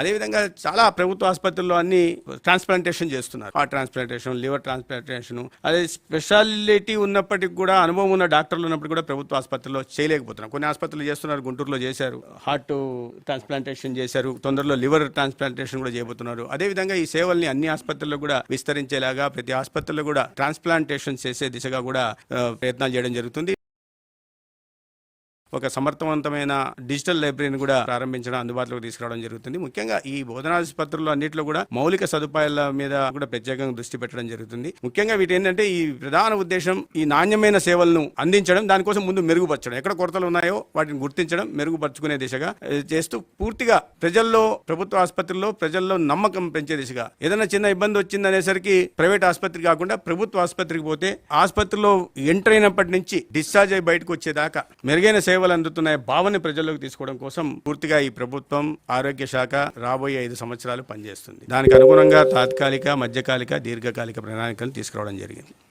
అదేవిధంగా చాలా ప్రభుత్వ ఆసుపత్రుల్లో అన్ని ట్రాన్స్ప్లాంటేషన్ చేస్తున్నారు. Heart transplantation, liver transplantation. అదే స్పెషాలిటీ ఉన్నప్పటికీ కూడా, అనుభవం ఉన్న డాక్టర్లు ఉన్నప్పుడు కూడా ప్రభుత్వ ఆసుపత్రుల్లో చేయలేకపోతున్నారు. కొన్ని ఆసుపత్రులు చేస్తున్నారు, గుంటూరులో చేశారు, హార్ట్ ట్రాన్స్ప్లాంటేషన్ చేశారు, తొందరలో లివర్ ట్రాన్స్ప్లాంటేషన్ కూడా చేయబోతున్నారు. అదేవిధంగా ఈ సేవల్ని అన్ని ఆసుపత్రుల్లో కూడా విస్తరించేలాగా ప్రతి ఆసుపత్రిలో కూడా ట్రాన్స్ప్లాంటేషన్ చేసే దిశగా కూడా ప్రయత్నాలు చేయడం జరుగుతుంది. ఒక సమర్థవంతమైన డిజిటల్ లైబ్రరీని కూడా ప్రారంభించడం, అందుబాటులోకి తీసుకురావడం జరుగుతుంది. ముఖ్యంగా ఈ బోధనాసుపత్రుల్లో అన్నింటిలో కూడా మౌలిక సదుపాయాల మీద కూడా ప్రత్యేకంగా దృష్టి పెట్టడం జరుగుతుంది. ముఖ్యంగా వీటి ఏంటంటే ఈ ప్రధాన ఉద్దేశం ఈ నాణ్యమైన సేవలను అందించడం, దానికోసం ముందు మెరుగుపరచడం, ఎక్కడ కొరతలు ఉన్నాయో వాటిని గుర్తించడం, మెరుగుపరుచుకునే దిశగా చేస్తూ పూర్తిగా ప్రజల్లో, ప్రభుత్వ ఆసుపత్రుల్లో ప్రజల్లో నమ్మకం పెంచే దిశగా. ఏదైనా చిన్న ఇబ్బంది వచ్చిందనేసరికి ప్రైవేట్ ఆసుపత్రి కాకుండా ప్రభుత్వ ఆసుపత్రికి పోతే ఆసుపత్రిలో ఎంటర్ అయినప్పటి నుంచి డిశ్చార్జ్ అయి బయటకు వచ్చేదాకా మెరుగైన సేవలు అందుతున్నాయి భావన ప్రజల్లోకి తీసుకోవడం కోసం పూర్తిగా ఈ ప్రభుత్వం, ఆరోగ్య శాఖ రాబోయే 5 సంవత్సరాలు పనిచేస్తుంది. దానికి అనుగుణంగా తాత్కాలిక, మధ్యకాలిక, దీర్ఘకాలిక ప్రణాళికలు తీసుకురావడం జరిగింది.